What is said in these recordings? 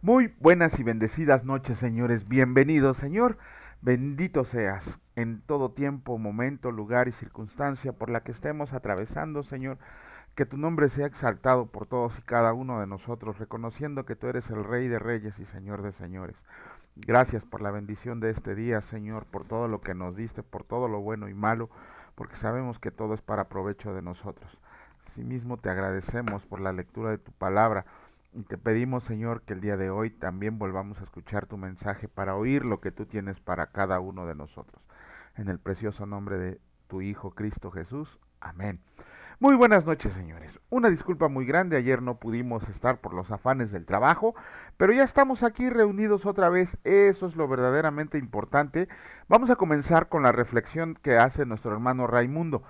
Muy buenas y bendecidas noches, señores. Bienvenidos, Señor. Bendito seas en todo tiempo, momento, lugar y circunstancia por la que estemos atravesando, Señor. Que tu nombre sea exaltado por todos y cada uno de nosotros, reconociendo que tú eres el Rey de Reyes y Señor de Señores. Gracias por la bendición de este día, Señor, por todo lo que nos diste, por todo lo bueno y malo, porque sabemos que todo es para provecho de nosotros. Asimismo, te agradecemos por la lectura de tu palabra y te pedimos, Señor, que el día de hoy también volvamos a escuchar tu mensaje para oír lo que tú tienes para cada uno de nosotros. En el precioso nombre de tu Hijo Cristo Jesús. Amén. Muy buenas noches, señores. Una disculpa muy grande, ayer no pudimos estar por los afanes del trabajo, pero ya estamos aquí reunidos otra vez, eso es lo verdaderamente importante. Vamos a comenzar con la reflexión que hace nuestro hermano Raimundo.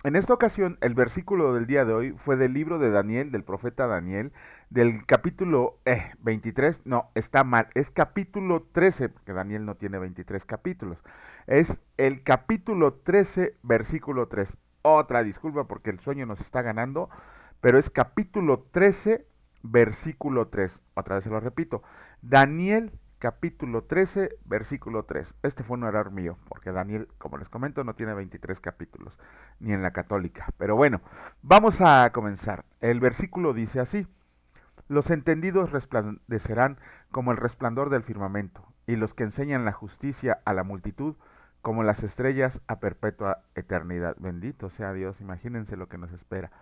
En esta ocasión, el versículo del día de hoy fue del libro de Daniel, del profeta Daniel, del capítulo 23, no, está mal, es capítulo 13, porque Daniel no tiene 23 capítulos, es el capítulo 13, versículo 3. Otra disculpa porque el sueño nos está ganando, pero es capítulo 13, versículo 3. Otra vez se lo repito, Daniel capítulo 13, versículo 3. Este fue un error mío, porque Daniel, como les comento, no tiene 23 capítulos, ni en la católica. Pero bueno, vamos a comenzar. El versículo dice así: los entendidos resplandecerán como el resplandor del firmamento, y los que enseñan la justicia a la multitud como las estrellas a perpetua eternidad. Bendito sea Dios, imagínense lo que nos espera.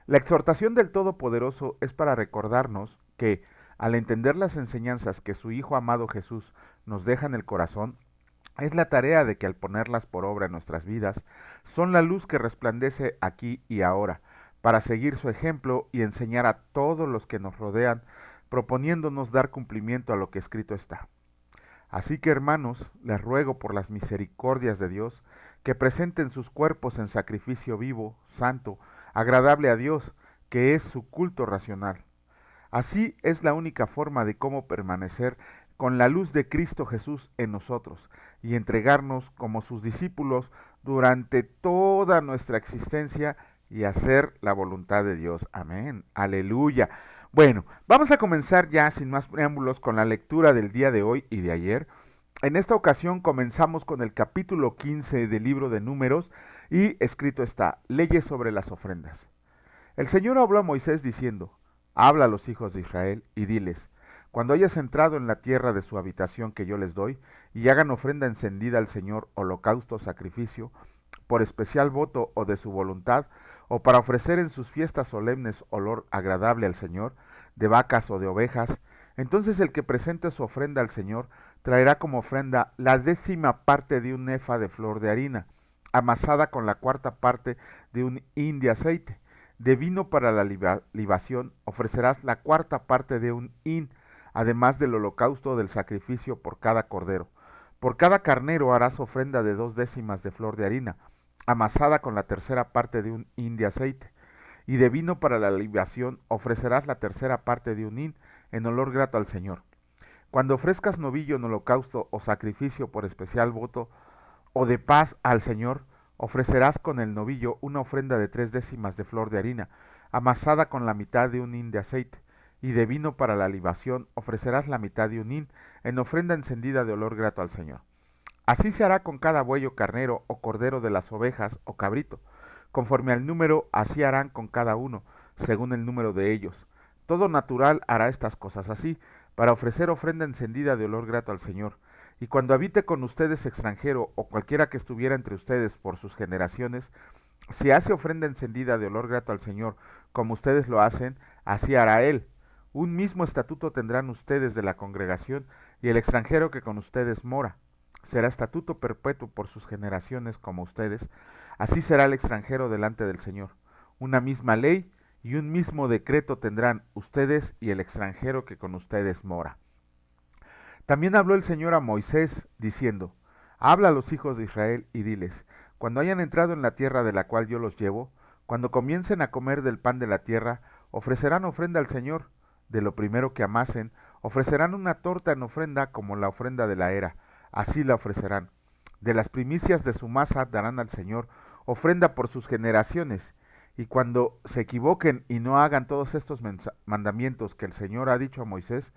La exhortación del Todopoderoso es para recordarnos que, al entender las enseñanzas que su Hijo amado Jesús nos deja en el corazón, es la tarea de que al ponerlas por obra en nuestras vidas, son la luz que resplandece aquí y ahora, para seguir su ejemplo y enseñar a todos los que nos rodean, proponiéndonos dar cumplimiento a lo que escrito está. Así que, hermanos, les ruego por las misericordias de Dios, que presenten sus cuerpos en sacrificio vivo, santo, agradable a Dios, que es su culto racional. Así es la única forma de cómo permanecer con la luz de Cristo Jesús en nosotros y entregarnos como sus discípulos durante toda nuestra existencia y hacer la voluntad de Dios. Amén. Aleluya. Bueno, vamos a comenzar ya sin más preámbulos con la lectura del día de hoy y de ayer. En esta ocasión comenzamos con el capítulo 15 del libro de Números y escrito está: leyes sobre las ofrendas. El Señor habló a Moisés diciendo: habla a los hijos de Israel y diles: cuando hayas entrado en la tierra de su habitación que yo les doy, y hagan ofrenda encendida al Señor, holocausto o sacrificio, por especial voto o de su voluntad, o para ofrecer en sus fiestas solemnes olor agradable al Señor, de vacas o de ovejas, entonces el que presente su ofrenda al Señor traerá como ofrenda la 10ª parte de un efa de flor de harina, amasada con la 4ª parte de un hin de aceite. De vino para la libación ofrecerás la 4ª parte de un hin, además del holocausto o del sacrificio por cada cordero. Por cada carnero harás ofrenda de 2 décimas de flor de harina, amasada con la 3ª parte de un hin de aceite. Y de vino para la libación ofrecerás la 3ª parte de un hin, en olor grato al Señor. Cuando ofrezcas novillo en holocausto o sacrificio por especial voto o de paz al Señor, ofrecerás con el novillo una ofrenda de 3 décimas de flor de harina, amasada con la mitad de un hin de aceite, y de vino para la libación ofrecerás la mitad de un hin, en ofrenda encendida de olor grato al Señor. Así se hará con cada buey o carnero o cordero de las ovejas o cabrito. Conforme al número, así harán con cada uno, según el número de ellos. Todo natural hará estas cosas así, para ofrecer ofrenda encendida de olor grato al Señor. Y cuando habite con ustedes extranjero o cualquiera que estuviera entre ustedes por sus generaciones, si hace ofrenda encendida de olor grato al Señor, como ustedes lo hacen, así hará él. Un mismo estatuto tendrán ustedes de la congregación y el extranjero que con ustedes mora. Será estatuto perpetuo por sus generaciones como ustedes. Así será el extranjero delante del Señor. Una misma ley y un mismo decreto tendrán ustedes y el extranjero que con ustedes mora. También habló el Señor a Moisés, diciendo: habla a los hijos de Israel y diles: cuando hayan entrado en la tierra de la cual yo los llevo, cuando comiencen a comer del pan de la tierra, ofrecerán ofrenda al Señor. De lo primero que amasen, ofrecerán una torta en ofrenda como la ofrenda de la era, así la ofrecerán. De las primicias de su masa darán al Señor ofrenda por sus generaciones, Y cuando se equivoquen y no hagan todos estos mandamientos que el Señor ha dicho a Moisés,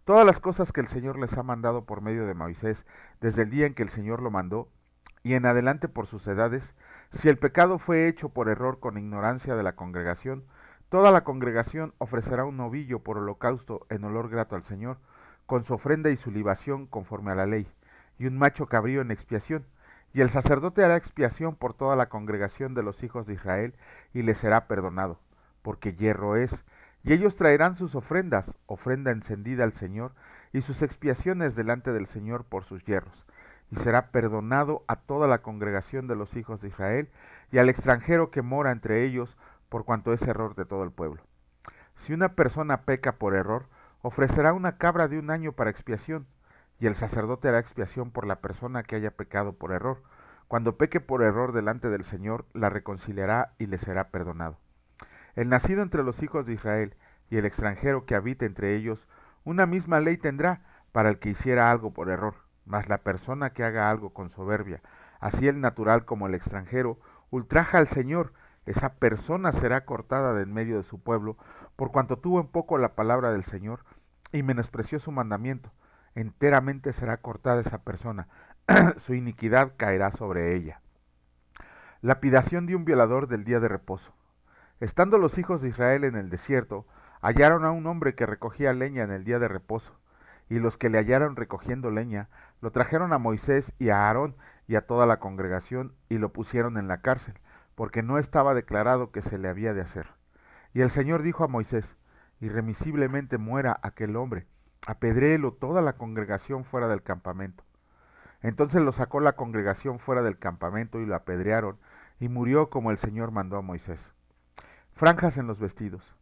todas las cosas que el Señor les ha mandado por medio de Moisés, desde el día en que el Señor lo mandó, y en adelante por sus edades, si el pecado fue hecho por error con ignorancia de la congregación, toda la congregación ofrecerá un novillo por holocausto en olor grato al Señor, con su ofrenda y su libación conforme a la ley, y un macho cabrío en expiación. Y el sacerdote hará expiación por toda la congregación de los hijos de Israel, y les será perdonado, porque hierro es. Y ellos traerán sus ofrendas, ofrenda encendida al Señor, y sus expiaciones delante del Señor por sus hierros. Y será perdonado a toda la congregación de los hijos de Israel, y al extranjero que mora entre ellos, por cuanto es error de todo el pueblo. Si una persona peca por error, ofrecerá una cabra de un año para expiación, y el sacerdote hará expiación por la persona que haya pecado por error. Cuando peque por error delante del Señor, la reconciliará y le será perdonado. El nacido entre los hijos de Israel y el extranjero que habite entre ellos, una misma ley tendrá para el que hiciera algo por error, mas la persona que haga algo con soberbia, así el natural como el extranjero, ultraja al Señor, esa persona será cortada de en medio de su pueblo, por cuanto tuvo en poco la palabra del Señor y menospreció su mandamiento. Enteramente será cortada esa persona, su iniquidad caerá sobre ella. Lapidación de un violador del día de reposo. Estando los hijos de Israel en el desierto, hallaron a un hombre que recogía leña en el día de reposo, y los que le hallaron recogiendo leña, lo trajeron a Moisés y a Aarón y a toda la congregación, y lo pusieron en la cárcel, porque no estaba declarado que se le había de hacer. Y el Señor dijo a Moisés, irremisiblemente muera aquel hombre, apedréelo toda la congregación fuera del campamento. Entonces lo sacó la congregación fuera del campamento y lo apedrearon, y murió como el Señor mandó a Moisés. Franjas en los vestidos.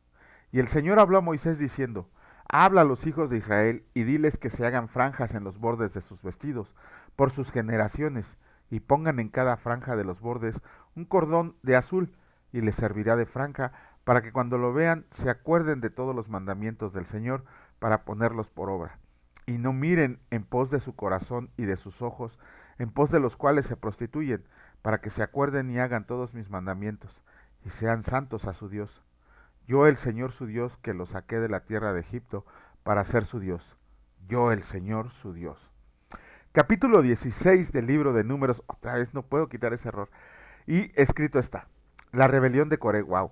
Y el Señor habló a Moisés diciendo, habla a los hijos de Israel y diles que se hagan franjas en los bordes de sus vestidos, por sus generaciones, y pongan en cada franja de los bordes un cordón de azul, y les servirá de franja, para que cuando lo vean se acuerden de todos los mandamientos del Señor, para ponerlos por obra. Y no miren en pos de su corazón y de sus ojos, en pos de los cuales se prostituyen, para que se acuerden y hagan todos mis mandamientos, y sean santos a su Dios. Yo el Señor su Dios, que los saqué de la tierra de Egipto, para ser su Dios. Yo el Señor su Dios. Capítulo 16 del libro de Números, otra vez no puedo quitar ese error. Y escrito está, la rebelión de Coré, wow.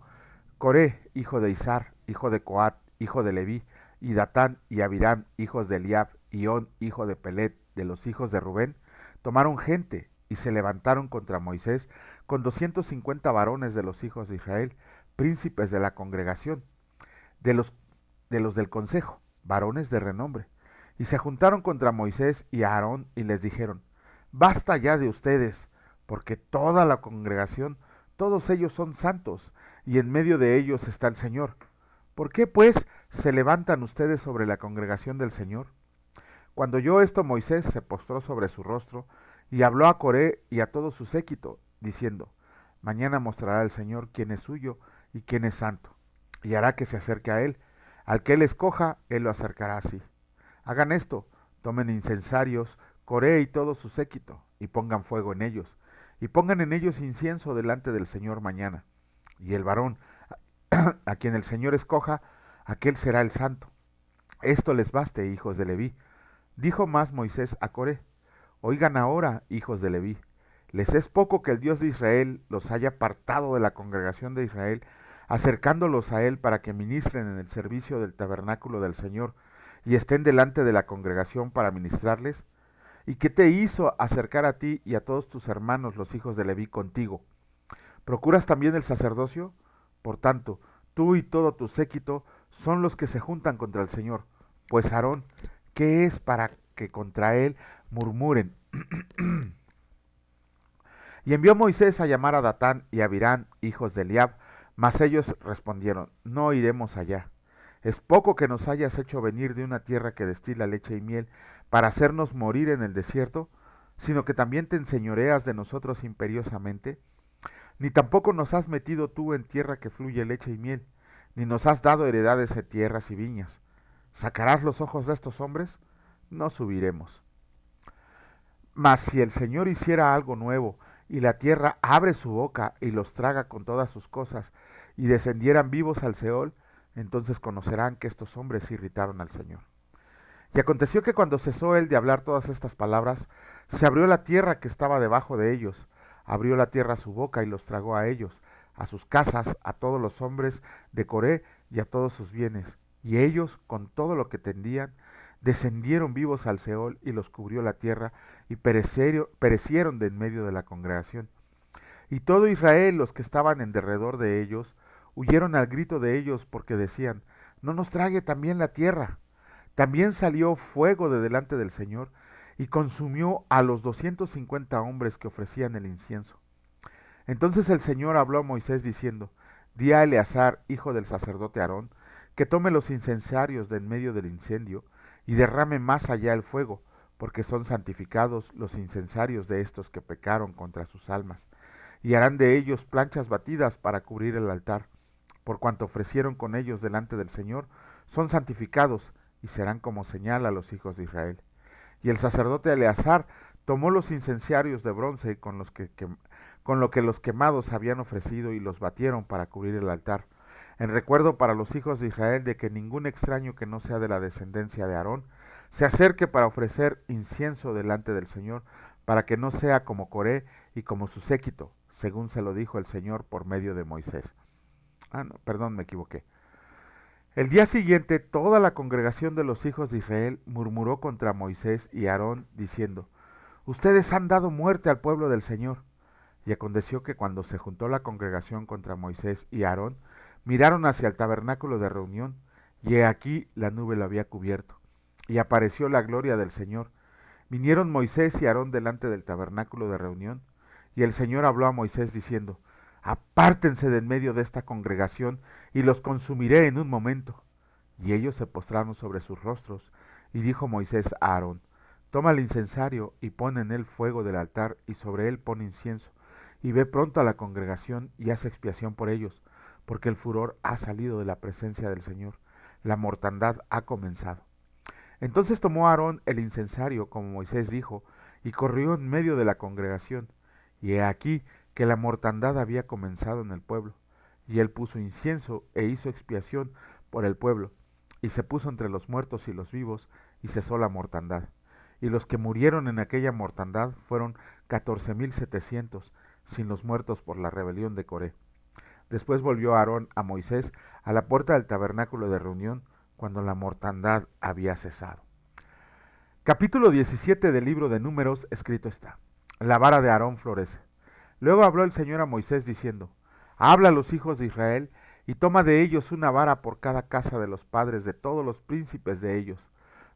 Coré, hijo de Izar, hijo de Coat, hijo de Leví, y Datán y Abiram, hijos de Eliab, y On, hijo de Pelet, de los hijos de Rubén, tomaron gente y se levantaron contra Moisés con 250 varones de los hijos de Israel, príncipes de la congregación, de los, de los del consejo, varones de renombre. Y se juntaron contra Moisés y a Aarón y les dijeron, basta ya de ustedes, porque toda la congregación, todos ellos son santos, y en medio de ellos está el Señor. ¿Por qué, pues, se levantan ustedes sobre la congregación del Señor? Cuando oyó esto, Moisés se postró sobre su rostro y habló a Coré y a todo su séquito, diciendo, mañana mostrará el Señor quién es suyo y quién es santo, y hará que se acerque a él. Al que él escoja, él lo acercará así. Hagan esto, tomen incensarios, Coré y todo su séquito, y pongan fuego en ellos, y pongan en ellos incienso delante del Señor mañana. Y el varón a quien el Señor escoja, aquel será el santo. Esto les baste, hijos de Leví. Dijo más Moisés a Coré, oigan ahora, hijos de Leví, ¿les es poco que el Dios de Israel los haya apartado de la congregación de Israel, acercándolos a él para que ministren en el servicio del tabernáculo del Señor y estén delante de la congregación para ministrarles? ¿Y qué te hizo acercar a ti y a todos tus hermanos los hijos de Leví contigo? ¿Procuras también el sacerdocio? Por tanto, tú y todo tu séquito son los que se juntan contra el Señor. Pues Aarón, ¿qué es para que contra él murmuren? Y envió Moisés a llamar a Datán y a Abiram, hijos de Eliab, mas ellos respondieron, no iremos allá. Es poco que nos hayas hecho venir de una tierra que destila leche y miel para hacernos morir en el desierto, sino que también te enseñoreas de nosotros imperiosamente. Ni tampoco nos has metido tú en tierra que fluye leche y miel, ni nos has dado heredades de tierras y viñas. ¿Sacarás los ojos de estos hombres? No subiremos. Mas si el Señor hiciera algo nuevo, y la tierra abre su boca y los traga con todas sus cosas, y descendieran vivos al Seol, entonces conocerán que estos hombres irritaron al Señor. Y aconteció que cuando cesó él de hablar todas estas palabras, se abrió la tierra que estaba debajo de ellos, abrió la tierra su boca y los tragó a ellos, a sus casas, a todos los hombres de Coré y a todos sus bienes. Y ellos, con todo lo que tendían, descendieron vivos al Seol y los cubrió la tierra y perecieron de en medio de la congregación. Y todo Israel, los que estaban en derredor de ellos, huyeron al grito de ellos porque decían, no nos trague también la tierra. También salió fuego de delante del Señor y consumió a los 250 hombres que ofrecían el incienso. Entonces el Señor habló a Moisés diciendo, di a Eleazar, hijo del sacerdote Aarón, que tome los incensarios de en medio del incendio y derrame más allá el fuego, porque son santificados los incensarios de estos que pecaron contra sus almas, y harán de ellos planchas batidas para cubrir el altar, por cuanto ofrecieron con ellos delante del Señor, son santificados y serán como señal a los hijos de Israel. Y el sacerdote Eleazar tomó los incensarios de bronce con lo que los quemados habían ofrecido y los batieron para cubrir el altar, en recuerdo para los hijos de Israel de que ningún extraño que no sea de la descendencia de Aarón se acerque para ofrecer incienso delante del Señor, para que no sea como Coré y como su séquito, según se lo dijo el Señor por medio de Moisés. No, perdón, me equivoqué. El día siguiente toda la congregación de los hijos de Israel murmuró contra Moisés y Aarón, diciendo, ustedes han dado muerte al pueblo del Señor. Y aconteció que cuando se juntó la congregación contra Moisés y Aarón, miraron hacia el tabernáculo de reunión, y he aquí la nube lo había cubierto, y apareció la gloria del Señor. Vinieron Moisés y Aarón delante del tabernáculo de reunión, y el Señor habló a Moisés diciendo, apártense de en medio de esta congregación, y los consumiré en un momento. Y ellos se postraron sobre sus rostros, y dijo Moisés a Aarón, toma el incensario y pon en él fuego del altar, y sobre él pon incienso, y ve pronto a la congregación y haz expiación por ellos, porque el furor ha salido de la presencia del Señor, la mortandad ha comenzado. Entonces tomó Aarón el incensario, como Moisés dijo, y corrió en medio de la congregación, y he aquí que la mortandad había comenzado en el pueblo, y él puso incienso e hizo expiación por el pueblo, y se puso entre los muertos y los vivos, y cesó la mortandad. Y los que murieron en aquella mortandad fueron 14,700, sin los muertos por la rebelión de Coré. Después volvió Aarón a Moisés a la puerta del tabernáculo de reunión, cuando la mortandad había cesado. Capítulo 17 del libro de Números, escrito está. La vara de Aarón florece. Luego habló el Señor a Moisés diciendo, habla a los hijos de Israel, y toma de ellos una vara por cada casa de los padres de todos los príncipes de ellos,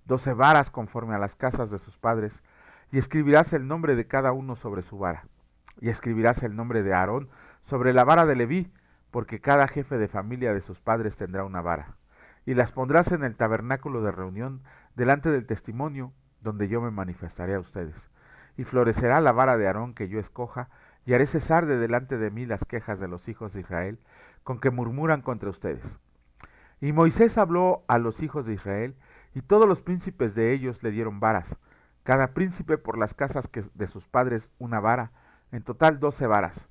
12 varas conforme a las casas de sus padres, y escribirás el nombre de cada uno sobre su vara. Y escribirás el nombre de Aarón sobre la vara de Leví, porque cada jefe de familia de sus padres tendrá una vara. Y las pondrás en el tabernáculo de reunión, delante del testimonio, donde yo me manifestaré a ustedes. Y florecerá la vara de Aarón que yo escoja, y haré cesar de delante de mí las quejas de los hijos de Israel, con que murmuran contra ustedes. Y Moisés habló a los hijos de Israel, y todos los príncipes de ellos le dieron varas, cada príncipe por las casas de sus padres una vara, en total 12 varas.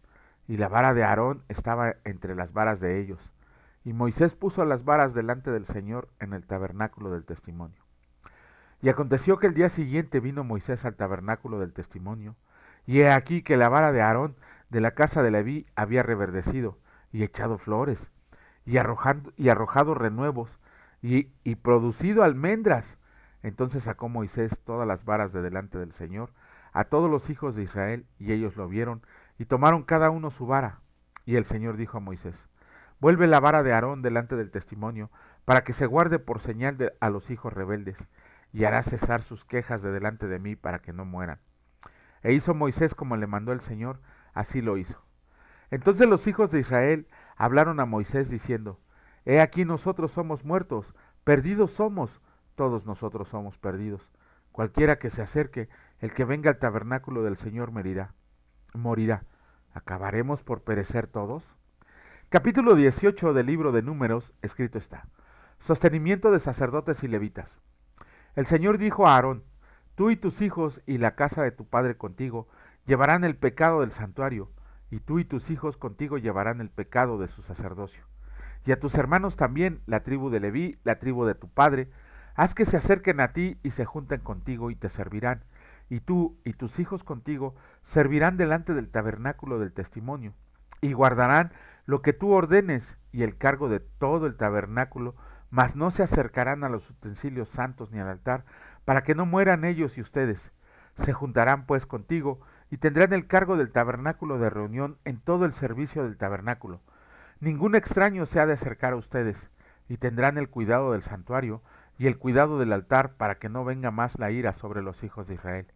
Y la vara de Aarón estaba entre las varas de ellos. Y Moisés puso las varas delante del Señor en el tabernáculo del testimonio. Y aconteció que el día siguiente vino Moisés al tabernáculo del testimonio, y he aquí que la vara de Aarón de la casa de Leví había reverdecido, y echado flores, y arrojado renuevos, y producido almendras. Entonces sacó Moisés todas las varas de delante del Señor, a todos los hijos de Israel, y ellos lo vieron, y tomaron cada uno su vara. Y el Señor dijo a Moisés, vuelve la vara de Aarón delante del testimonio, para que se guarde por señal a los hijos rebeldes, y hará cesar sus quejas de delante de mí para que no mueran. E hizo Moisés como le mandó el Señor, así lo hizo. Entonces los hijos de Israel hablaron a Moisés diciendo, he aquí nosotros somos muertos, perdidos somos, todos nosotros somos perdidos. Cualquiera que se acerque, el que venga al tabernáculo del Señor morirá. ¿Acabaremos por perecer todos? Capítulo 18 del libro de Números, escrito está. Sostenimiento de sacerdotes y levitas. El Señor dijo a Aarón, tú y tus hijos y la casa de tu padre contigo, llevarán el pecado del santuario, y tú y tus hijos contigo llevarán el pecado de su sacerdocio. Y a tus hermanos también, la tribu de Leví, la tribu de tu padre, haz que se acerquen a ti y se junten contigo y te servirán. Y tú y tus hijos contigo servirán delante del tabernáculo del testimonio, y guardarán lo que tú ordenes y el cargo de todo el tabernáculo, mas no se acercarán a los utensilios santos ni al altar, para que no mueran ellos y ustedes. Se juntarán pues contigo y tendrán el cargo del tabernáculo de reunión en todo el servicio del tabernáculo. Ningún extraño se ha de acercar a ustedes, y tendrán el cuidado del santuario y el cuidado del altar, para que no venga más la ira sobre los hijos de Israel.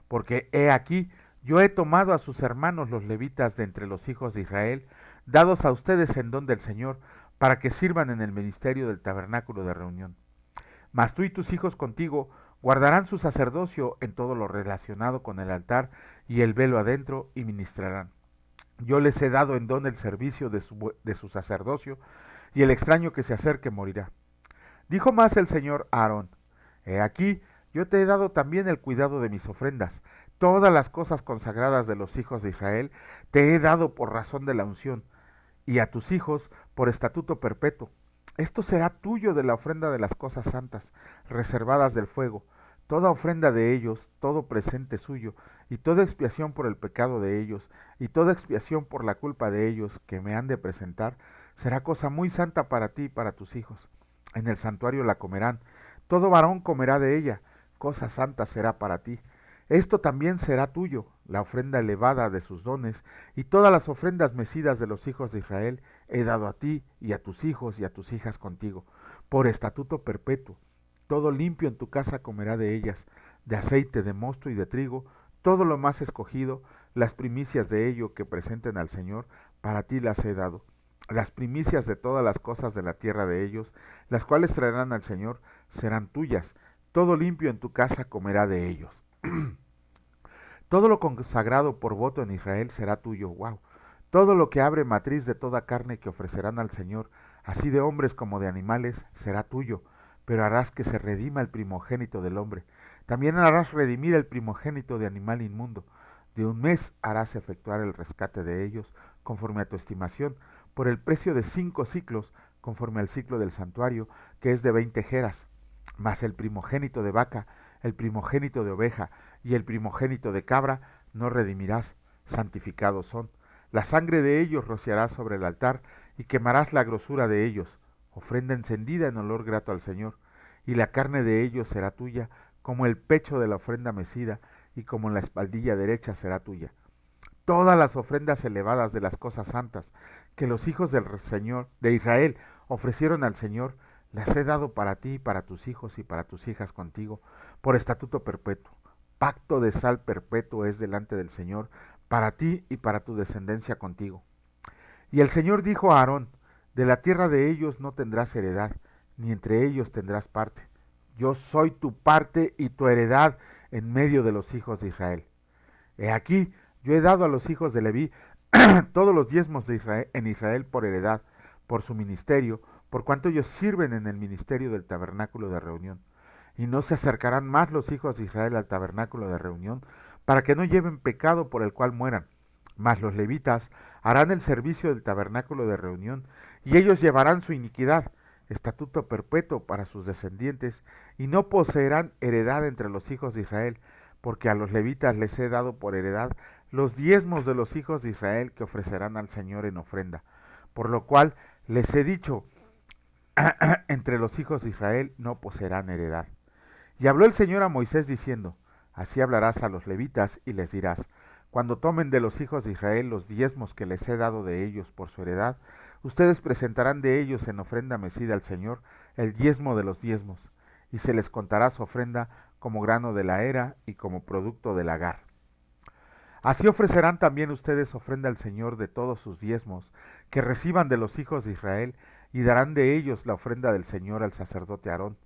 Porque he aquí, yo he tomado a sus hermanos los levitas de entre los hijos de Israel, dados a ustedes en don del Señor, para que sirvan en el ministerio del tabernáculo de reunión. Mas tú y tus hijos contigo guardarán su sacerdocio en todo lo relacionado con el altar y el velo adentro, y ministrarán. Yo les he dado en don el servicio de su sacerdocio, y el extraño que se acerque morirá. Dijo más el Señor a Aarón: He aquí, yo te he dado también el cuidado de mis ofrendas. Todas las cosas consagradas de los hijos de Israel te he dado por razón de la unción, y a tus hijos por estatuto perpetuo. Esto será tuyo de la ofrenda de las cosas santas, reservadas del fuego. Toda ofrenda de ellos, todo presente suyo, y toda expiación por el pecado de ellos, y toda expiación por la culpa de ellos que me han de presentar, será cosa muy santa para ti y para tus hijos. En el santuario la comerán, todo varón comerá de ella, cosa santa será para ti. Esto también será tuyo, la ofrenda elevada de sus dones, y todas las ofrendas mecidas de los hijos de Israel he dado a ti y a tus hijos y a tus hijas contigo, por estatuto perpetuo. Todo limpio en tu casa comerá de ellas, de aceite, de mosto y de trigo, todo lo más escogido, las primicias de ello que presenten al Señor, para ti las he dado. Las primicias de todas las cosas de la tierra de ellos, las cuales traerán al Señor, serán tuyas. Todo limpio en tu casa comerá de ellos. Todo lo consagrado por voto en Israel será tuyo. Wow. Todo lo que abre matriz de toda carne que ofrecerán al Señor, así de hombres como de animales, será tuyo. Pero harás que se redima el primogénito del hombre. También harás redimir el primogénito de animal inmundo. De un mes harás efectuar el rescate de ellos, conforme a tu estimación, por el precio de 5 siclos, conforme al ciclo del santuario, que es de 20 jeras. Mas el primogénito de vaca, el primogénito de oveja y el primogénito de cabra no redimirás, santificados son. La sangre de ellos rociarás sobre el altar y quemarás la grosura de ellos, ofrenda encendida en olor grato al Señor, y la carne de ellos será tuya, como el pecho de la ofrenda mecida, y como la espaldilla derecha será tuya. Todas las ofrendas elevadas de las cosas santas que los hijos del Señor de Israel ofrecieron al Señor, las he dado para ti y para tus hijos y para tus hijas contigo, por estatuto perpetuo. Pacto de sal perpetuo es delante del Señor, para ti y para tu descendencia contigo. Y el Señor dijo a Aarón: De la tierra de ellos no tendrás heredad, ni entre ellos tendrás parte. Yo soy tu parte y tu heredad en medio de los hijos de Israel. He aquí, yo he dado a los hijos de Leví todos los diezmos de Israel, en Israel por heredad, por su ministerio, por cuanto ellos sirven en el ministerio del tabernáculo de reunión. Y no se acercarán más los hijos de Israel al tabernáculo de reunión, para que no lleven pecado por el cual mueran. Mas los levitas harán el servicio del tabernáculo de reunión, y ellos llevarán su iniquidad, estatuto perpetuo para sus descendientes, y no poseerán heredad entre los hijos de Israel, porque a los levitas les he dado por heredad los diezmos de los hijos de Israel que ofrecerán al Señor en ofrenda. Por lo cual les he dicho, entre los hijos de Israel no poseerán heredad. Y habló el Señor a Moisés diciendo: Así hablarás a los levitas y les dirás: Cuando tomen de los hijos de Israel los diezmos que les he dado de ellos por su heredad, ustedes presentarán de ellos en ofrenda mecida al Señor el diezmo de los diezmos, y se les contará su ofrenda como grano de la era y como producto del lagar. Así ofrecerán también ustedes ofrenda al Señor de todos sus diezmos que reciban de los hijos de Israel, y darán de ellos la ofrenda del Señor al sacerdote Aarón.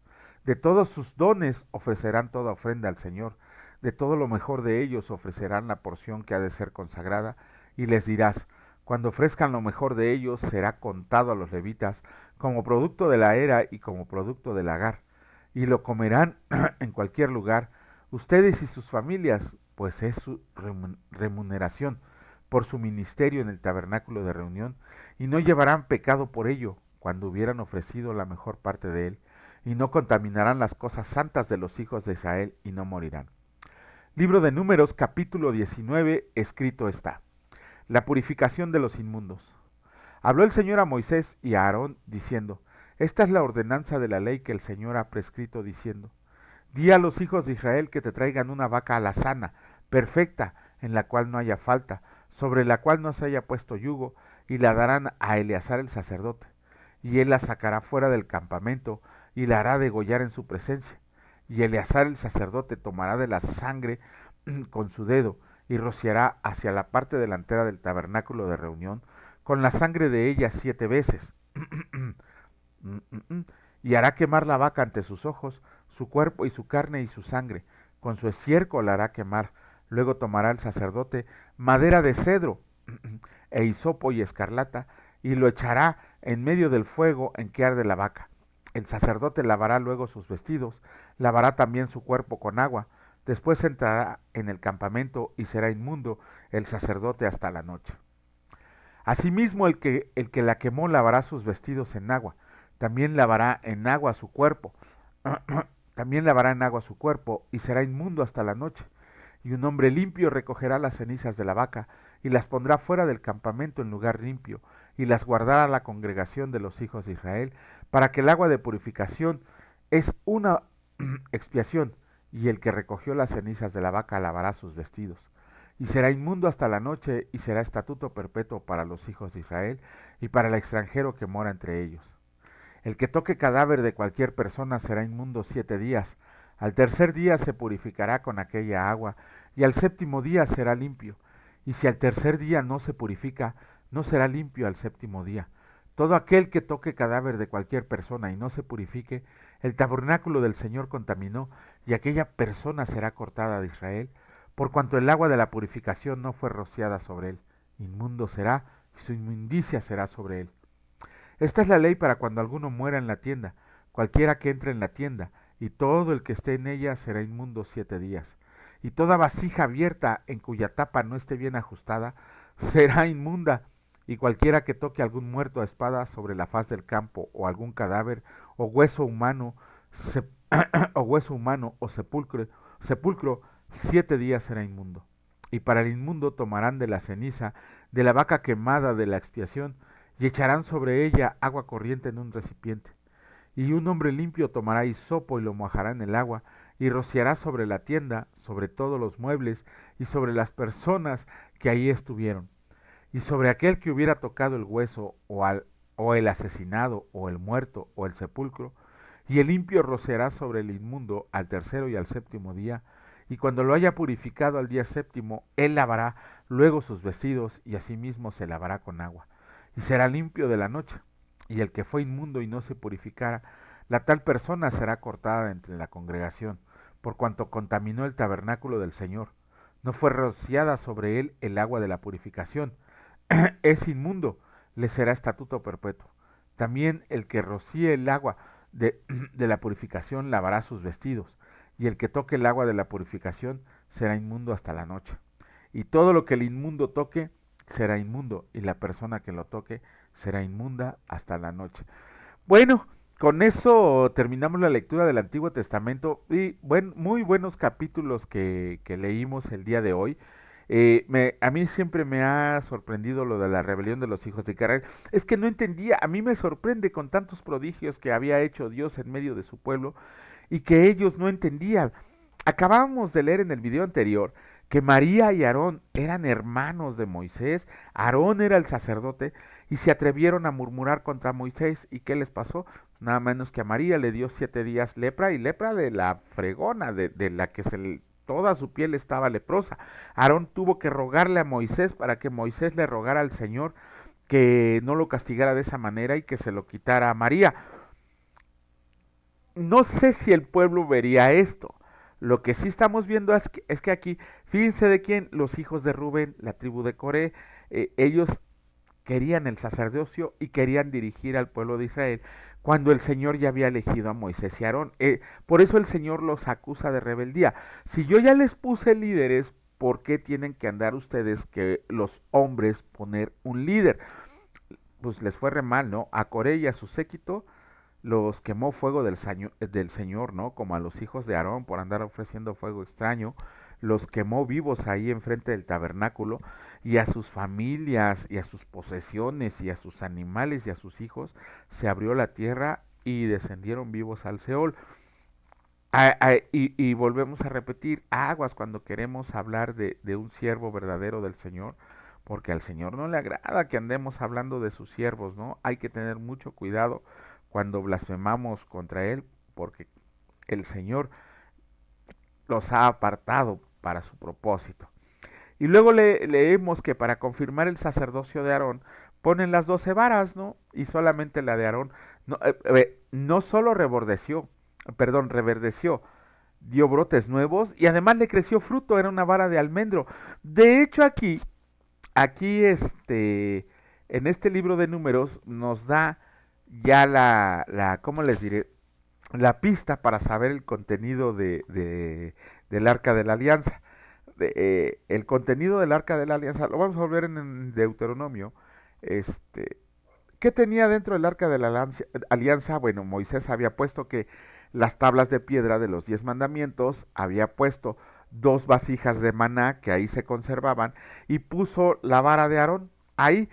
De todos sus dones ofrecerán toda ofrenda al Señor, de todo lo mejor de ellos ofrecerán la porción que ha de ser consagrada, y les dirás: Cuando ofrezcan lo mejor de ellos será contado a los levitas como producto de la era y como producto del lagar, y lo comerán en cualquier lugar, ustedes y sus familias, pues es su remuneración por su ministerio en el tabernáculo de reunión, y no llevarán pecado por ello, cuando hubieran ofrecido la mejor parte de él, y no contaminarán las cosas santas de los hijos de Israel, y no morirán. Libro de Números, capítulo 19, escrito está: la purificación de los inmundos. Habló el Señor a Moisés y a Aarón, diciendo: esta es la ordenanza de la ley que el Señor ha prescrito, diciendo: di a los hijos de Israel que te traigan una vaca alazana, perfecta, en la cual no haya falta, sobre la cual no se haya puesto yugo, y la darán a Eleazar el sacerdote. Y él la sacará fuera del campamento, y la hará degollar en su presencia. Y Eleazar el sacerdote tomará de la sangre con su dedo, y rociará hacia la parte delantera del tabernáculo de reunión, con la sangre de ella 7 veces. Y hará quemar la vaca ante sus ojos, su cuerpo y su carne y su sangre, con su estiércol la hará quemar. Luego tomará el sacerdote madera de cedro e hisopo y escarlata, y lo echará en medio del fuego en que arde la vaca. El sacerdote lavará luego sus vestidos, lavará también su cuerpo con agua, después entrará en el campamento y será inmundo el sacerdote hasta la noche. Asimismo el que la quemó lavará sus vestidos en agua, también lavará en agua su cuerpo, también lavará en agua su cuerpo y será inmundo hasta la noche. Y un hombre limpio recogerá las cenizas de la vaca y las pondrá fuera del campamento en lugar limpio, y las guardará a la congregación de los hijos de Israel, para que el agua de purificación es una expiación, y el que recogió las cenizas de la vaca lavará sus vestidos. Y será inmundo hasta la noche, y será estatuto perpetuo para los hijos de Israel, y para el extranjero que mora entre ellos. El que toque cadáver de cualquier persona será inmundo 7 días. Al tercer día se purificará con aquella agua, y al séptimo día será limpio. Y si al tercer día no se purifica, no será limpio al séptimo día. Todo aquel que toque cadáver de cualquier persona y no se purifique, el tabernáculo del Señor contaminó, y aquella persona será cortada de Israel, por cuanto el agua de la purificación no fue rociada sobre él. Inmundo será, y su inmundicia será sobre él. Esta es la ley para cuando alguno muera en la tienda, cualquiera que entre en la tienda, y todo el que esté en ella será inmundo 7 días. Y toda vasija abierta en cuya tapa no esté bien ajustada será inmunda, y cualquiera que toque algún muerto a espada sobre la faz del campo, o algún cadáver, o hueso humano, o sepulcro, 7 días será inmundo. Y para el inmundo tomarán de la ceniza de la vaca quemada de la expiación, y echarán sobre ella agua corriente en un recipiente. Y un hombre limpio tomará hisopo y lo mojará en el agua, y rociará sobre la tienda, sobre todos los muebles, y sobre las personas que ahí estuvieron. Y sobre aquel que hubiera tocado el hueso, o el asesinado, o el muerto, o el sepulcro, y el limpio rociará sobre el inmundo al tercero y al séptimo día, y cuando lo haya purificado al día séptimo, él lavará luego sus vestidos, y asimismo se lavará con agua, y será limpio de la noche. Y el que fue inmundo y no se purificara, la tal persona será cortada entre la congregación, por cuanto contaminó el tabernáculo del Señor. No fue rociada sobre él el agua de la purificación. Es inmundo, le será estatuto perpetuo. También el que rocíe el agua de la purificación lavará sus vestidos, y el que toque el agua de la purificación será inmundo hasta la noche. Y todo lo que el inmundo toque será inmundo, y la persona que lo toque será inmunda hasta la noche. Bueno, con eso terminamos la lectura del Antiguo Testamento y muy buenos capítulos que leímos el día de hoy. A mí siempre me ha sorprendido lo de la rebelión de los hijos de Israel. Es que no entendía, a mí me sorprende con tantos prodigios que había hecho Dios en medio de su pueblo y que ellos no entendían. Acabábamos de leer en el video anterior que María y Aarón eran hermanos de Moisés. Aarón era el sacerdote y se atrevieron a murmurar contra Moisés. ¿Y qué les pasó? Nada menos que a María le dio 7 días lepra, y lepra de la fregona, de la que toda su piel estaba leprosa. Aarón tuvo que rogarle a Moisés para que Moisés le rogara al Señor que no lo castigara de esa manera y que se lo quitara a María. No sé si el pueblo vería esto. Lo que sí estamos viendo es que aquí, fíjense de quién, los hijos de Rubén, la tribu de Coré, ellos querían el sacerdocio y querían dirigir al pueblo de Israel, cuando el Señor ya había elegido a Moisés y Aarón. Por eso el Señor los acusa de rebeldía. Si yo ya les puse líderes, ¿por qué tienen que andar ustedes que los hombres poner un líder? Pues les fue re mal, ¿no? A Coré y a su séquito los quemó fuego del Señor, ¿no? Como a los hijos de Aarón por andar ofreciendo fuego extraño, los quemó vivos ahí enfrente del tabernáculo, y a sus familias y a sus posesiones y a sus animales y a sus hijos se abrió la tierra y descendieron vivos al Seol. Y volvemos a repetir, aguas cuando queremos hablar de un siervo verdadero del Señor, porque al Señor no le agrada que andemos hablando de sus siervos, ¿no? Hay que tener mucho cuidado cuando blasfemamos contra Él, porque el Señor los ha apartado para su propósito. Y luego leemos que para confirmar el sacerdocio de Aarón, ponen las 12 varas, ¿no? Y solamente la de Aarón no solo reverdeció, dio brotes nuevos y además le creció fruto, era una vara de almendro. De hecho, en este libro de Números nos da ya ¿cómo les diré? La pista para saber el contenido del Arca de la Alianza. El contenido del Arca de la Alianza, lo vamos a ver en Deuteronomio. Este, ¿Qué tenía dentro del Arca de la Alianza? Bueno, Moisés había puesto que las tablas de piedra de los 10 mandamientos, había puesto 2 vasijas de maná que ahí se conservaban, y puso la vara de Aarón ahí.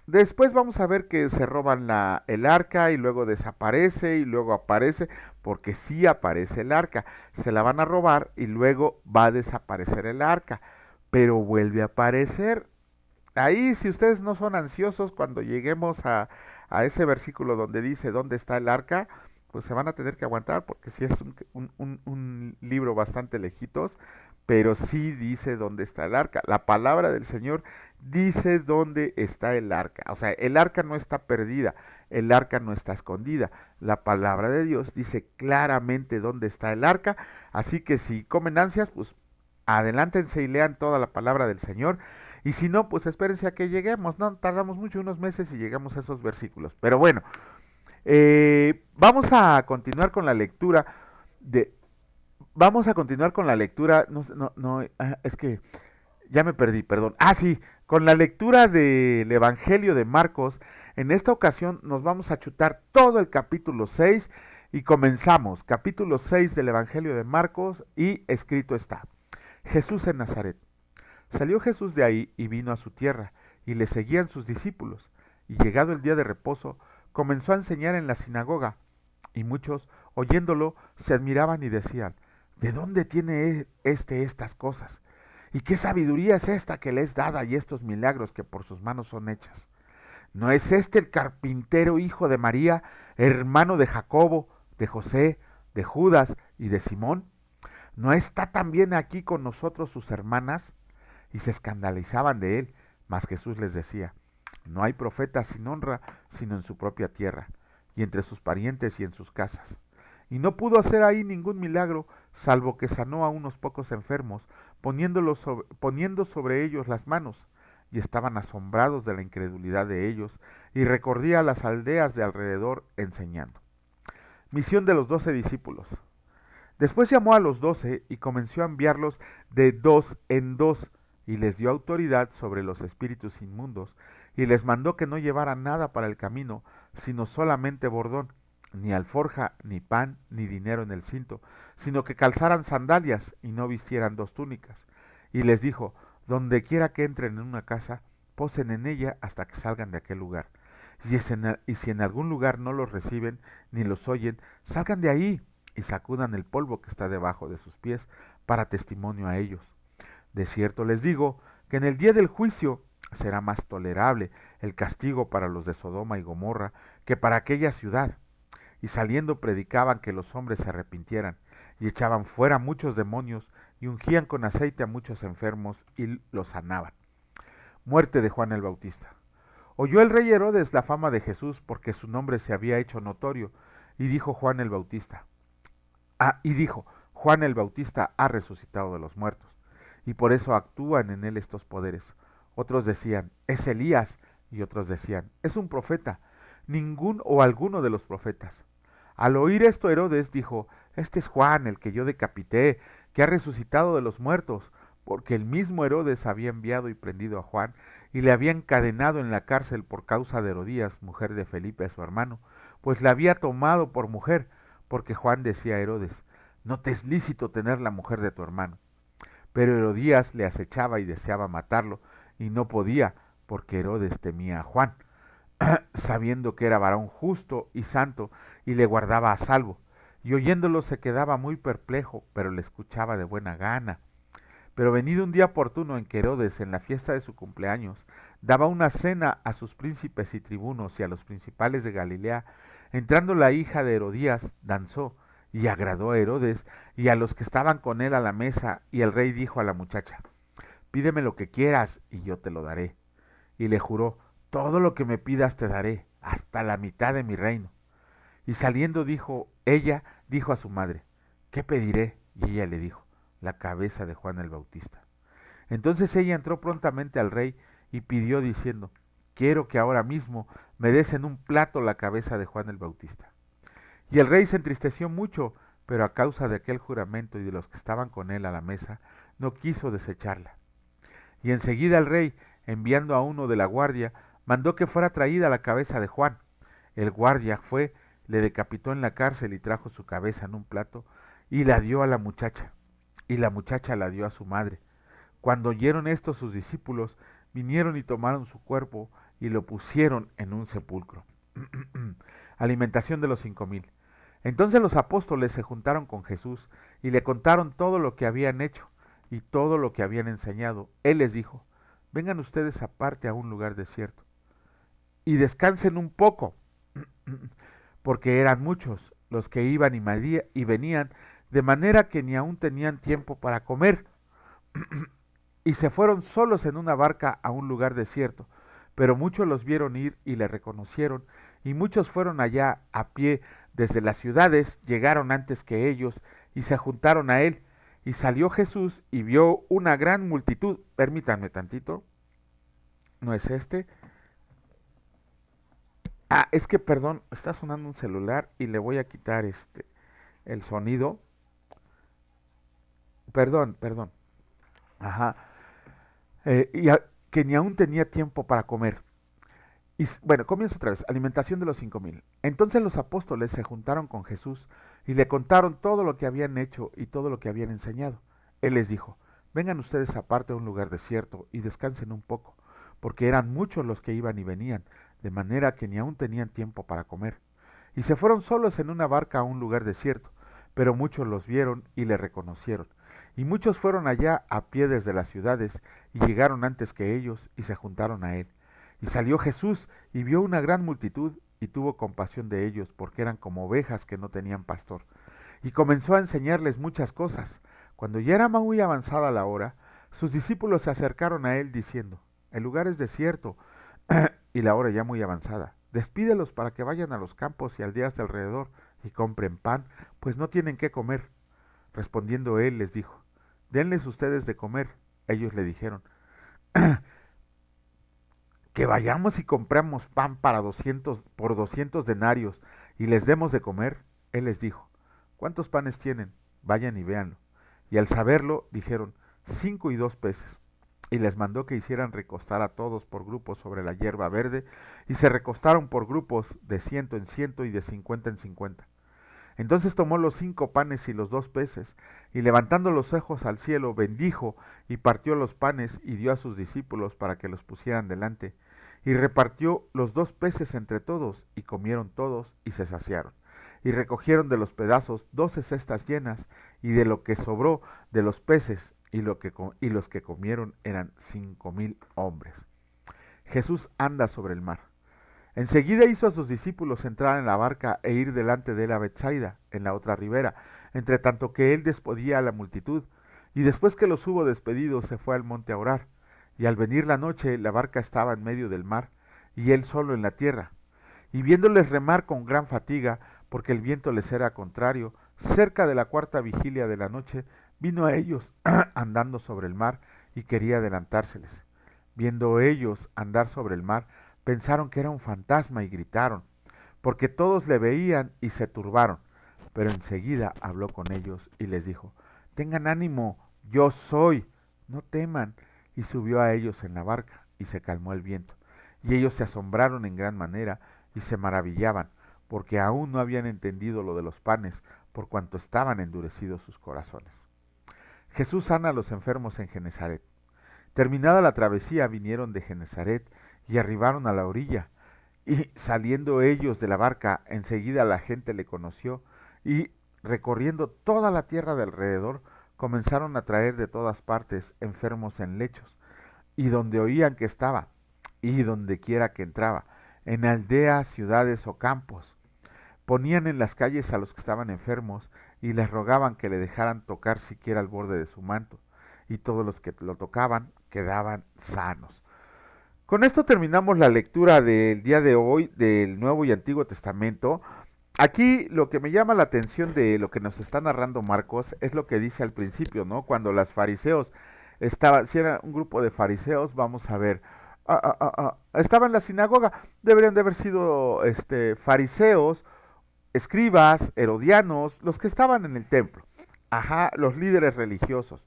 Después vamos a ver que se roban el arca y luego desaparece y luego aparece, porque sí aparece el arca. Se la van a robar y luego va a desaparecer el arca, pero vuelve a aparecer. Ahí, si ustedes no son ansiosos, cuando lleguemos a ese versículo donde dice dónde está el arca, pues se van a tener que aguantar, porque sí es un libro bastante lejitos, pero sí dice dónde está el arca. La palabra del Señor dice dónde está el arca. O sea, el arca no está perdida, el arca no está escondida. La palabra de Dios dice claramente dónde está el arca. Así que si comen ansias, pues adelántense y lean toda la palabra del Señor. Y si no, pues espérense a que lleguemos. No tardamos mucho, unos meses, y llegamos a esos versículos. Pero bueno, vamos a continuar con la lectura de... Vamos a continuar con la lectura. Es que ya me perdí, perdón. Ah, sí, con la lectura del Evangelio de Marcos. En esta ocasión nos vamos a chutar todo el capítulo 6 y comenzamos. Capítulo 6 del Evangelio de Marcos, y escrito está: Jesús en Nazaret. Salió Jesús de ahí y vino a su tierra, y le seguían sus discípulos. Y llegado el día de reposo, comenzó a enseñar en la sinagoga, y muchos, oyéndolo, se admiraban y decían: ¿de dónde tiene estas cosas? ¿Y qué sabiduría es esta que le es dada, y estos milagros que por sus manos son hechas? ¿No es este el carpintero, hijo de María, hermano de Jacobo, de José, de Judas y de Simón? ¿No está también aquí con nosotros sus hermanas? Y se escandalizaban de él, mas Jesús les decía: no hay profeta sin honra sino en su propia tierra, y entre sus parientes y en sus casas. Y no pudo hacer ahí ningún milagro, salvo que sanó a unos pocos enfermos, poniendo sobre ellos las manos. Y estaban asombrados de la incredulidad de ellos, y recorría las aldeas de alrededor enseñando. Misión de los 12 discípulos. Después llamó a los 12 y comenzó a enviarlos de 2 en 2, y les dio autoridad sobre los espíritus inmundos, y les mandó que no llevaran nada para el camino, sino solamente bordón, ni alforja, ni pan, ni dinero en el cinto, sino que calzaran sandalias y no vistieran 2 túnicas. Y les dijo: donde quiera que entren en una casa, posen en ella hasta que salgan de aquel lugar. Y si en algún lugar no los reciben ni los oyen, salgan de ahí y sacudan el polvo que está debajo de sus pies para testimonio a ellos. De cierto les digo que en el día del juicio será más tolerable el castigo para los de Sodoma y Gomorra que para aquella ciudad. Y saliendo predicaban que los hombres se arrepintieran, y echaban fuera muchos demonios, y ungían con aceite a muchos enfermos, y los sanaban. Muerte de Juan el Bautista. Oyó el rey Herodes la fama de Jesús, porque su nombre se había hecho notorio, y dijo: Juan el Bautista ha resucitado de los muertos, y por eso actúan en él estos poderes. Otros decían: es Elías, y otros decían: es un profeta, ningún o alguno de los profetas. Al oír esto, Herodes dijo: este es Juan, el que yo decapité, que ha resucitado de los muertos. porque el mismo Herodes había enviado y prendido a Juan, y le había encadenado en la cárcel por causa de Herodías, mujer de Felipe su hermano, pues la había tomado por mujer, porque Juan decía a Herodes, no te es lícito tener la mujer de tu hermano. Pero Herodías le acechaba y deseaba matarlo, y no podía, porque Herodes temía a Juan, sabiendo que era varón justo y santo, y le guardaba a salvo. Y oyéndolo se quedaba muy perplejo, pero le escuchaba de buena gana. Pero venido un día oportuno en que Herodes, en la fiesta de su cumpleaños, daba una cena a sus príncipes y tribunos y a los principales de Galilea, entrando la hija de Herodías, danzó, y agradó a Herodes y a los que estaban con él a la mesa, y el rey dijo a la muchacha, pídeme lo que quieras, y yo te lo daré. Y le juró, todo lo que me pidas te daré, hasta la mitad de mi reino. Y saliendo ella dijo a su madre, ¿qué pediré? Y ella le dijo, la cabeza de Juan el Bautista. Entonces ella entró prontamente al rey y pidió diciendo, quiero que ahora mismo me des en un plato la cabeza de Juan el Bautista. Y el rey se entristeció mucho, pero a causa de aquel juramento y de los que estaban con él a la mesa, no quiso desecharla. Y enseguida el rey, enviando a uno de la guardia, mandó que fuera traída la cabeza de Juan. El guardia fue, le decapitó en la cárcel y trajo su cabeza en un plato y la dio a la muchacha. Y la muchacha la dio a su madre. Cuando oyeron esto sus discípulos, vinieron y tomaron su cuerpo y lo pusieron en un sepulcro. Alimentación de los 5000. Entonces los apóstoles se juntaron con Jesús y le contaron todo lo que habían hecho y todo lo que habían enseñado. Él les dijo, vengan ustedes aparte a un lugar desierto y descansen un poco, porque eran muchos los que iban y venían, de manera que ni aún tenían tiempo para comer. Y se fueron solos en una barca a un lugar desierto, pero muchos los vieron ir y le reconocieron, y muchos fueron allá a pie desde las ciudades, llegaron antes que ellos, y se juntaron a él. Y salió Jesús y vio una gran multitud. Permítanme tantito. ¿No es este? Ah, es que perdón, está sonando un celular y le voy a quitar el sonido. Perdón. Ajá. Que ni aún tenía tiempo para comer. Bueno, comienzo otra vez. Alimentación de los 5000. Entonces los apóstoles se juntaron con Jesús y le contaron todo lo que habían hecho y todo lo que habían enseñado. Él les dijo, vengan ustedes aparte a un lugar desierto y descansen un poco, porque eran muchos los que iban y venían, de manera que ni aún tenían tiempo para comer. Y se fueron solos en una barca a un lugar desierto, pero muchos los vieron y le reconocieron. Y muchos fueron allá a pie desde las ciudades y llegaron antes que ellos y se juntaron a él. Y salió Jesús y vio una gran multitud y tuvo compasión de ellos porque eran como ovejas que no tenían pastor. Y comenzó a enseñarles muchas cosas. Cuando ya era muy avanzada la hora, sus discípulos se acercaron a él diciendo, el lugar es desierto y la hora ya muy avanzada. Despídelos para que vayan a los campos y aldeas de alrededor y compren pan, pues no tienen qué comer. Respondiendo él les dijo, denles ustedes de comer. Ellos le dijeron, que vayamos y compramos pan por 200 denarios y les demos de comer. Él les dijo, ¿cuántos panes tienen? Vayan y véanlo. Y al saberlo, dijeron, 5 y 2 peces. Y les mandó que hicieran recostar a todos por grupos sobre la hierba verde, y se recostaron por grupos de 100 en 100 y de 50 en 50. Entonces tomó los 5 panes y los 2 peces, y levantando los ojos al cielo, bendijo, y partió los panes, y dio a sus discípulos para que los pusieran delante, y repartió los 2 peces entre todos, y comieron todos, y se saciaron. Y recogieron de los pedazos 12 cestas llenas, y de lo que sobró de los peces, y los que comieron eran 5000 hombres. Jesús anda sobre el mar. Enseguida hizo a sus discípulos entrar en la barca e ir delante de él a Betsaida, en la otra ribera, entre tanto que él despedía a la multitud. Y después que los hubo despedido, se fue al monte a orar. Y al venir la noche, la barca estaba en medio del mar, y él solo en la tierra. Y viéndoles remar con gran fatiga, porque el viento les era contrario, cerca de la cuarta vigilia de la noche, vino a ellos andando sobre el mar, y quería adelantárseles. Viendo ellos andar sobre el mar, pensaron que era un fantasma y gritaron, porque todos le veían y se turbaron. Pero enseguida habló con ellos y les dijo, tengan ánimo, yo soy, no teman. Y subió a ellos en la barca, y se calmó el viento. Y ellos se asombraron en gran manera, y se maravillaban, porque aún no habían entendido lo de los panes, por cuanto estaban endurecidos sus corazones. Jesús sana a los enfermos en Genezaret. Terminada la travesía, vinieron de Genezaret y arribaron a la orilla. Y saliendo ellos de la barca, enseguida la gente le conoció, y recorriendo toda la tierra de alrededor, comenzaron a traer de todas partes enfermos en lechos, y donde oían que estaba, y donde quiera que entraba, en aldeas, ciudades o campos. Ponían en las calles a los que estaban enfermos, y les rogaban que le dejaran tocar siquiera el borde de su manto, y todos los que lo tocaban quedaban sanos. Con esto terminamos la lectura del día de hoy del Nuevo y Antiguo Testamento. Aquí lo que me llama la atención de lo que nos está narrando Marcos es lo que dice al principio, ¿no? Cuando los fariseos estaban, si era un grupo de fariseos, vamos a ver, estaba en la sinagoga, deberían de haber sido fariseos, escribas, herodianos, los que estaban en el templo, ajá, los líderes religiosos.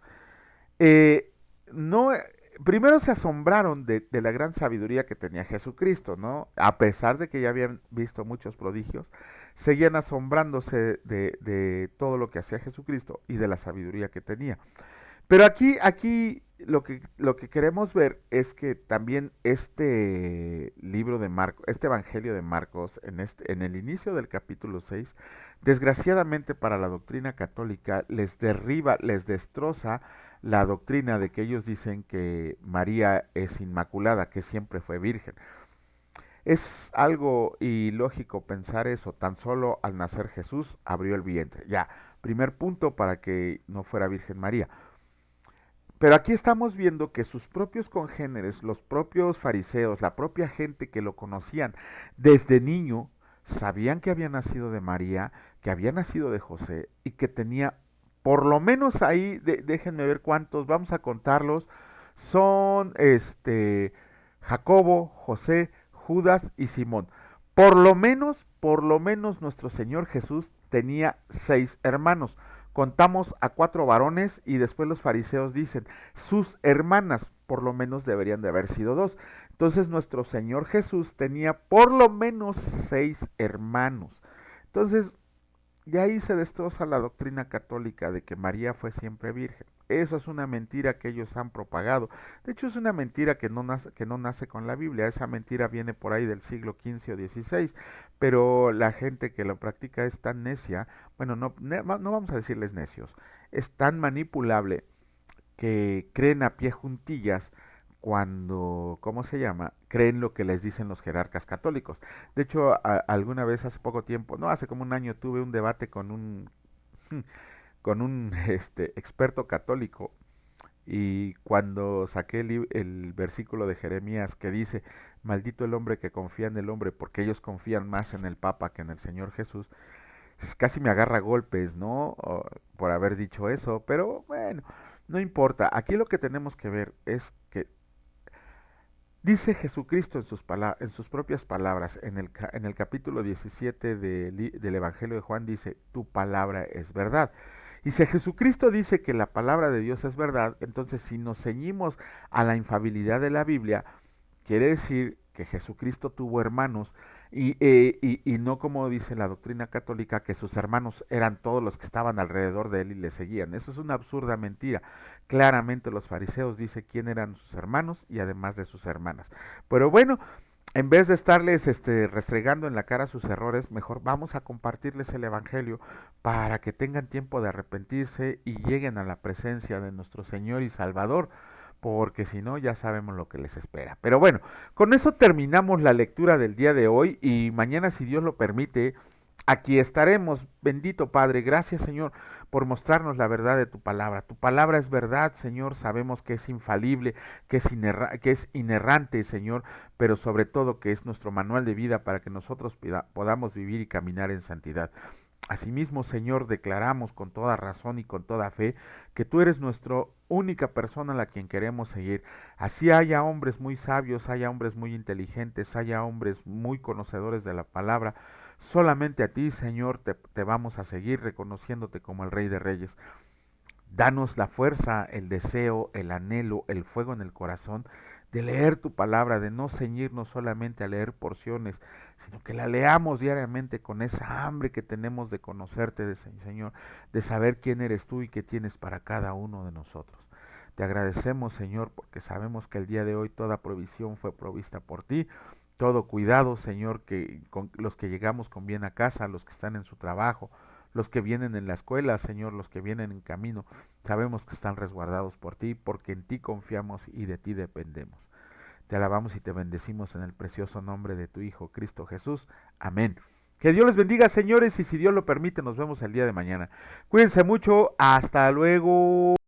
No, primero se asombraron de la gran sabiduría que tenía Jesucristo, ¿no? A pesar de que ya habían visto muchos prodigios, seguían asombrándose de todo lo que hacía Jesucristo y de la sabiduría que tenía. Pero aquí lo que queremos ver es que también este libro de Marcos, este evangelio de Marcos, en el inicio del capítulo 6, desgraciadamente para la doctrina católica, les derriba, les destroza la doctrina de que ellos dicen que María es inmaculada, que siempre fue virgen. Es algo ilógico pensar eso, tan solo al nacer Jesús abrió el vientre. Ya, primer punto para que no fuera Virgen María. Pero aquí estamos viendo que sus propios congéneres, los propios fariseos, la propia gente que lo conocían desde niño, sabían que había nacido de María, que había nacido de José y que tenía, por lo menos ahí, déjenme ver cuántos, vamos a contarlos, son Jacobo, José, Judas y Simón. Por lo menos nuestro Señor Jesús tenía 6 hermanos. Contamos a 4 varones y después los fariseos dicen, sus hermanas por lo menos deberían de haber sido 2. Entonces nuestro Señor Jesús tenía por lo menos 6 hermanos. Entonces, de ahí se destroza la doctrina católica de que María fue siempre virgen. Eso es una mentira que ellos han propagado. De hecho, es una mentira que no nace con la Biblia. Esa mentira viene por ahí del siglo XV o XVI. Pero la gente que lo practica es tan necia, bueno, no vamos a decirles necios, es tan manipulable que creen a pie juntillas cuando, ¿cómo se llama? Creen lo que les dicen los jerarcas católicos. De hecho, alguna vez hace poco tiempo, no, hace como un año tuve un debate con un con un experto católico y cuando saqué el versículo de Jeremías que dice, maldito el hombre que confía en el hombre porque ellos confían más en el Papa que en el Señor Jesús, casi me agarra golpes, ¿no? Por haber dicho eso, pero bueno, no importa. Aquí lo que tenemos que ver es que dice Jesucristo en sus propias palabras, en el capítulo 17 del Evangelio de Juan, dice, tu palabra es verdad. Y si Jesucristo dice que la palabra de Dios es verdad, entonces si nos ceñimos a la infalibilidad de la Biblia, quiere decir que Jesucristo tuvo hermanos y no como dice la doctrina católica, que sus hermanos eran todos los que estaban alrededor de él y le seguían. Eso es una absurda mentira. Claramente los fariseos dicen quién eran sus hermanos y además de sus hermanas. Pero bueno, en vez de estarles restregando en la cara sus errores, mejor vamos a compartirles el Evangelio para que tengan tiempo de arrepentirse y lleguen a la presencia de nuestro Señor y Salvador, porque si no ya sabemos lo que les espera. Pero bueno, con eso terminamos la lectura del día de hoy y mañana, si Dios lo permite, aquí estaremos. Bendito Padre, gracias Señor por mostrarnos la verdad de tu palabra. Tu palabra es verdad, Señor, sabemos que es infalible, que es inerrante, Señor, pero sobre todo que es nuestro manual de vida para que nosotros podamos vivir y caminar en santidad. Asimismo, Señor, declaramos con toda razón y con toda fe que tú eres nuestra única persona a la quien queremos seguir. Así haya hombres muy sabios, haya hombres muy inteligentes, haya hombres muy conocedores de la palabra, solamente a ti, Señor, te vamos a seguir reconociéndote como el Rey de Reyes. Danos la fuerza, el deseo, el anhelo, el fuego en el corazón de leer tu palabra, de no ceñirnos solamente a leer porciones, sino que la leamos diariamente con esa hambre que tenemos de conocerte, Señor, de saber quién eres tú y qué tienes para cada uno de nosotros. Te agradecemos, Señor, porque sabemos que el día de hoy toda provisión fue provista por ti, todo cuidado, Señor, que con los que llegamos con bien a casa, los que están en su trabajo, los que vienen en la escuela, Señor, los que vienen en camino, sabemos que están resguardados por ti, porque en ti confiamos y de ti dependemos. Te alabamos y te bendecimos en el precioso nombre de tu Hijo, Cristo Jesús. Amén. Que Dios les bendiga, señores, y si Dios lo permite, nos vemos el día de mañana. Cuídense mucho, hasta luego.